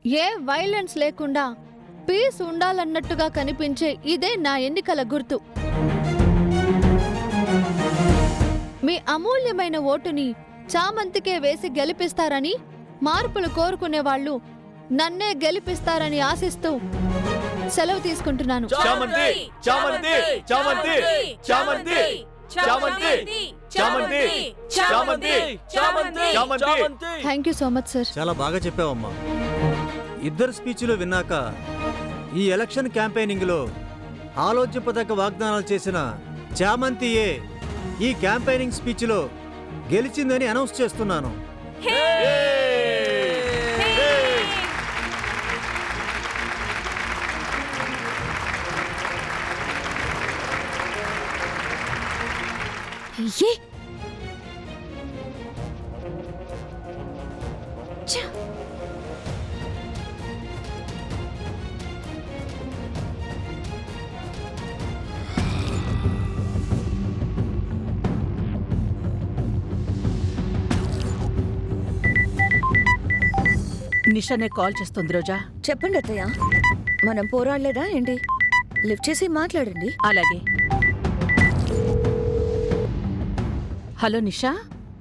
ఏ violence లేకుండా piece ఉండాలన్నట్టుగా కనిపించే ఇదే నా ఎన్నికల గుర్తు. మీ అమూల్యమైన ఓటుని చామంతికే వేసి గెలిపిస్తారని, మార్పులు కోరుకునే వాళ్ళు నన్నే గెలిపిస్తారని ఆశిస్తూ సెలవు తీసుకుంటున్నాను. Thank you so much sir. చాలా బాగా చెప్పావమ్మా. ఇద్దరు స్పీచ్లు విన్నాక ఈ ఎలక్షన్ క్యాంపెయినింగ్లో ఆలోచింపదగ్గ వాగ్దానాలు చేసిన చామంతియే ఈ క్యాంపెయినింగ్ స్పీచ్లో గెలిచిందని అనౌన్స్ చేస్తున్నాను. నిషానే కాల్ చేస్తుంది. రోజా చెప్పండి అత్తయ్య. మనం పోరాడలేదా ఏంటి? లిఫ్ట్ చేసి మాట్లాడండి. అలాగే. హలో నిషా.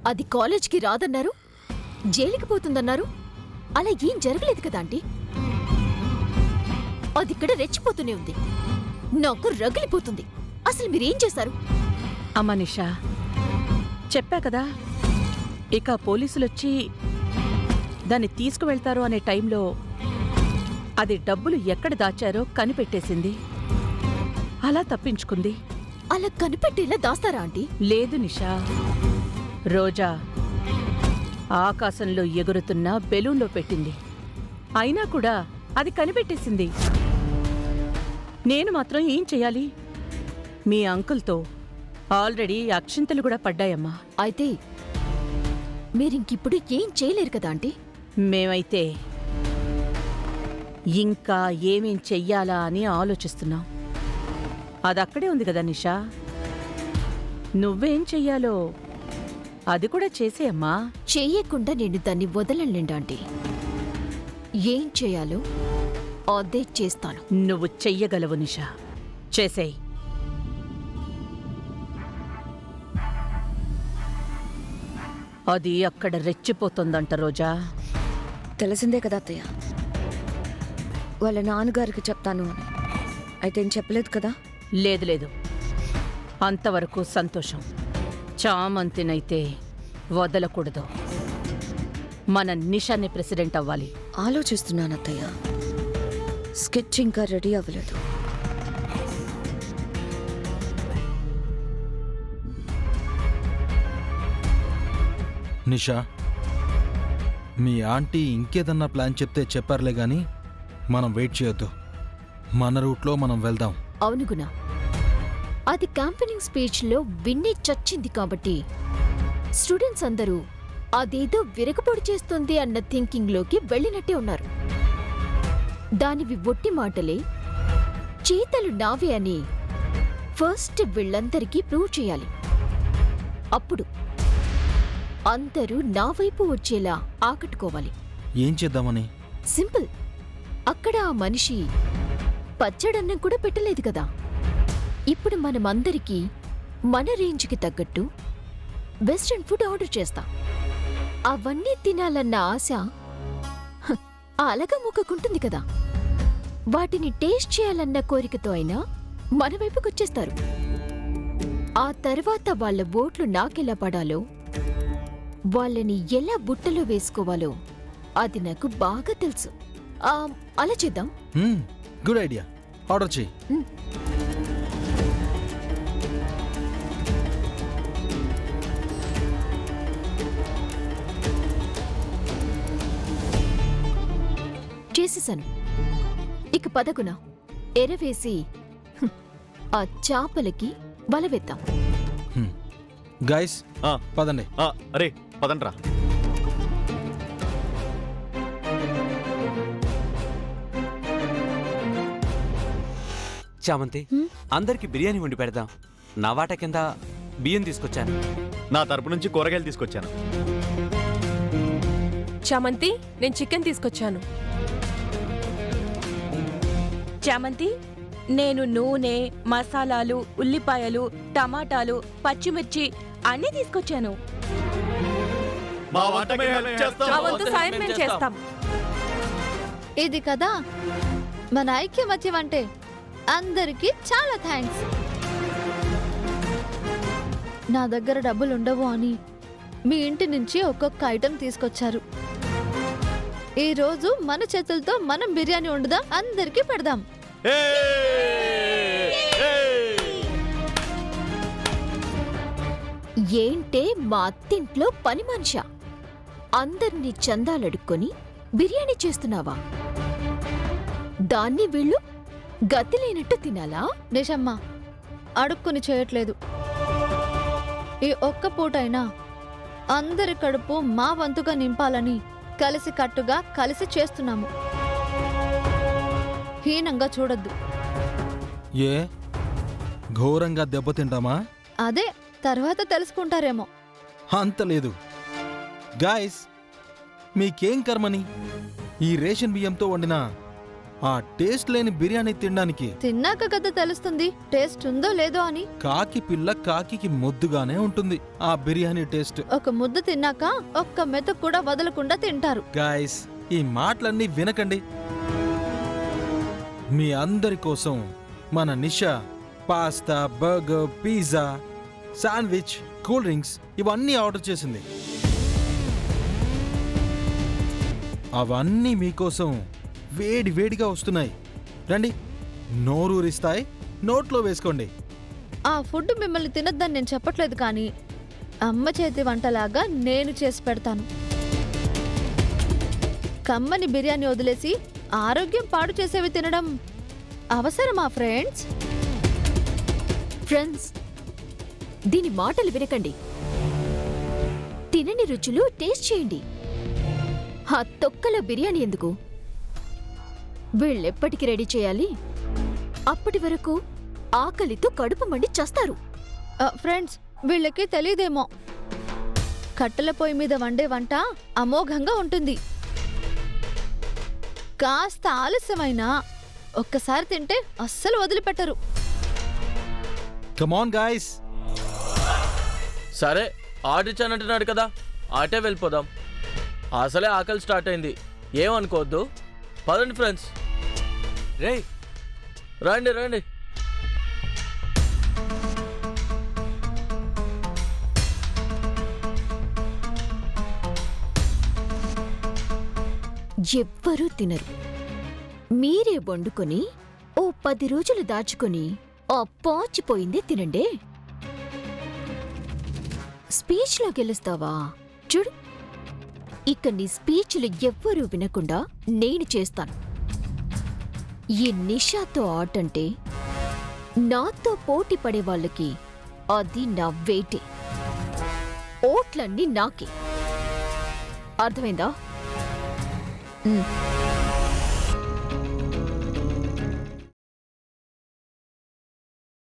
అది కాలేజ్కి రాదన్నారు, జైలుకి పోతుందన్నారు. అలా ఏం జరగలేదు కదా ఆంటీ. అది ఇక్కడ రెచ్చిపోతూనే ఉంది, నాకు రగిలిపోతుంది. అసలు మీరేం చేశారు? అమ్మా నిషా, చెప్పా కదా, ఇక పోలీసులొచ్చి దాన్ని తీసుకువెళ్తారు అనే టైంలో అది డబ్బులు ఎక్కడ దాచారో కనిపెట్టేసింది. అలా తప్పించుకుంది. అలా కనిపెట్టేలా దాస్తారా ఆంటీ? లేదు నిషా. రోజా ఆకాశంలో ఎగురుతున్న బెలూన్లో పెట్టింది. అయినా కూడా అది కనిపెట్టేసింది. నేను మాత్రం ఏం చెయ్యాలి? మీ అంకుల్తో ఆల్రెడీ అక్షింతలు కూడా పడ్డాయమ్మా. అయితే మీరింకిప్పుడు ఏం చేయలేరు కదా ఆంటీ? మేమైతే ఇంకా ఏమేం చెయ్యాలా అని ఆలోచిస్తున్నాం. అదక్కడే ఉంది కదా నిషా. నువ్వేం చెయ్యాలో అది కూడా చేసేయమ్మా. చెయ్యకుండా నేను దాన్ని వదలండి ఆంటీ. ఏం చేయాలో అదే చేస్తాను. నువ్వు చెయ్యగలవు నిషా, చేసేయ్. అది అక్కడ రెచ్చిపోతుందంట రోజా. తెలిసిందే కదా అత్తయ్య, వాళ్ళ నాన్నగారికి చెప్తాను అని. అయితే ఏం చెప్పలేదు కదా? లేదు లేదు, అంతవరకు సంతోషం. చామంతినైతే వదలకూడదు. మన నిషానే ప్రెసిడెంట్ అవ్వాలి. ఆలోచిస్తున్నాను అత్తయ్య. స్కెచ్ ఇంకా రెడీ అవ్వలేదు. నిషా, మీ ఆంటీ ఇంకేదన్నా ప్లాన్ చెప్తే చెప్పారులే గాని మనం వెయిట్ చేయొద్దు. మన రూట్లో మనం వెళ్దాం. అవును గుణ, అది క్యాంపెయినింగ్ స్పీచ్లో విన్నే చచ్చింది కాబట్టి స్టూడెంట్స్ అందరూ అదేదో విరగపొడి చేస్తుంది అన్న థింకింగ్లోకి వెళ్ళినట్టే ఉన్నారు. దానివి ఒట్టి మాటలే, చేతలు నావే అని ఫస్ట్ వీళ్ళందరికీ ప్రూవ్ చేయాలి. అప్పుడు అందరూ నా వైపు వచ్చేలా ఆకట్టుకోవాలి. ఏం చేద్దామని? సింపుల్. అక్కడ ఆ మనిషి పచ్చడన్నం కూడా పెట్టలేదు కదా. ఇప్పుడు మనమందరికీ మన రేంజ్కి తగ్గట్టు వెస్ట్రన్ ఫుడ్ ఆర్డర్ చేస్తాం. అవన్నీ తినాలన్న ఆశ అలగా ముక్కకుంటుంది కదా. వాటిని టేస్ట్ చేయాలన్న కోరికతో అయినా మన వైపుకొచ్చేస్తారు. ఆ తర్వాత వాళ్ళ ఓట్లు నాకెలా పడాలో, వాళ్ళని ఎలా బుట్టలో వేసుకోవాలో అది నాకు బాగా తెలుసు. అలా చేద్దాం. Good idea. ఆర్డర్ చేయి. చేసేసాను. ఇక పదగున ఎరవేసి ఆ చాపలకి వలవేద్దాం. గైస్ పదండి. అరే పదండ్రా. చామంతి, అందరికి బిర్యానీ వండి పెడదాం. నా వాటా కింద బియ్యం తీసుకొచ్చాను. నా తరపు నుంచి కూరగాయలు తీసుకొచ్చాను. చామంతి, నేను చికెన్ తీసుకొచ్చాను. చామంతి, నేను నూనె, మసాలాలు, ఉల్లిపాయలు, టమాటాలు, పచ్చిమిర్చి అన్నీ తీసుకొచ్చాను. మా వంట మేము help చేస్తాం. మా వంతు సాయం మేము చేస్తాం. ఇది కదా మన ఐక్యమత్యం అంటే. అందరికీ చాలా థ్యాంక్స్. నా దగ్గర డబ్బులు ఉండవు అని మీ ఇంటి నుంచి ఒక్కొక్క ఐటెం తీసుకొచ్చారు. ఈ రోజు మన చేతులతో మనం బిర్యానీ వండుదాం, అందరికీ పెడదాం. ఏంటే మా అత్తింట్లో పని మనిషా? అందర్నీ చందాలడుక్కొని బిర్యానీ చేస్తున్నావా? దాన్ని వీళ్ళు గతి లేనట్టు తినాలా? నిజమ్మా, అడుక్కుని చేయట్లేదు. ఈ ఒక్క పూటైనా అందరి కడుపు మా వంతుగా నింపాలని కలిసి కట్టుగా కలిసి చేస్తున్నాము. హీనంగా చూడొద్దు. ఏ ఘోరంగా దెబ్బతింటామా? అదే తర్వాత తెలుసుకుంటారేమో. అంత లేదు. గాయస్, మీకేం కర్మని ఈ రేషన్ బియ్యంతో వండిన ఆ టేస్ట్ లేని బిర్యానీ తినడానికి? తిన్నాక కదా తెలుస్తుంది టేస్ట్ ఉందో లేదో అని. కాకి పిల్ల కాకికి ముద్దుగానే ఉంటుంది ఆ బిర్యానీ టేస్ట్. ఒక ముద్ద తిన్నాక ఒక్క మెతుకు కూడా వదలకుండా తింటారు. గాయస్, ఈ మాటలన్నీ వినకండి. మీ అందరి కోసం మన Nisha pasta, burger, pizza, sandwich, cool drinks ఇవన్నీ ఆర్డర్ చేసింది. అవన్నీ మీకోసం వేడి వేడిగా వస్తున్నాయి. రండి, నోరూరిస్తాయి, నోట్లో వేసుకోండి. ఆ ఫుడ్ మిమ్మల్ని తినొద్దని నేను చెప్పట్లేదు, కానీ అమ్మ చేతి వంటలాగా నేను చేసి పెడతాను. కమ్మని బిర్యానీ వదిలేసి ఆరోగ్యం పాడు చేసేవి తినడం అవసరమా ఫ్రెండ్స్? ఫ్రెండ్స్, దీని మాటలు వినకండి. తినని రుచులు టేస్ట్ చేయండి. ఆ తొక్కల బిర్యానీ ఎందుకు? వీళ్ళెప్పటికి రెడీ చేయాలి? అప్పటి వరకు ఆకలితో కడుపు మండి చస్తారు. ఫ్రెండ్స్, వీళ్ళకి తెలీదేమో, కట్టెల పొయ్యి మీద వండే వంట అమోఘంగా ఉంటుంది. కాస్త ఆలస్యమైనా ఒక్కసారి తింటే అస్సలు వదిలిపెట్టరు. Come on guys. సరే, ఆర్డర్ ఇచ్చానంటున్నాడు కదా, అటే వెళ్ళిపోదాం. అసలే ఆకలి స్టార్ట్ అయింది, ఏమనుకోవద్దు. పదండి ఫ్రెండ్స్. రే, రండి రండి. ఎవ్వరూ తినరు. మీరే వండుకొని ఓ 10 రోజులు దాచుకొని ఆ పాచిపోయిందే తినండే. స్పీచ్లో గెలుస్తావా? చూడు, ఇక నీ స్పీచ్లు ఎవ్వరూ వినకుండా నేను చేస్తాను. ఈ నిషాతో ఆటంటే నాతో పోటీ పడే వాళ్ళకి అది నా వేటే. ఓట్లన్నీ నాకే. అర్థమైందా?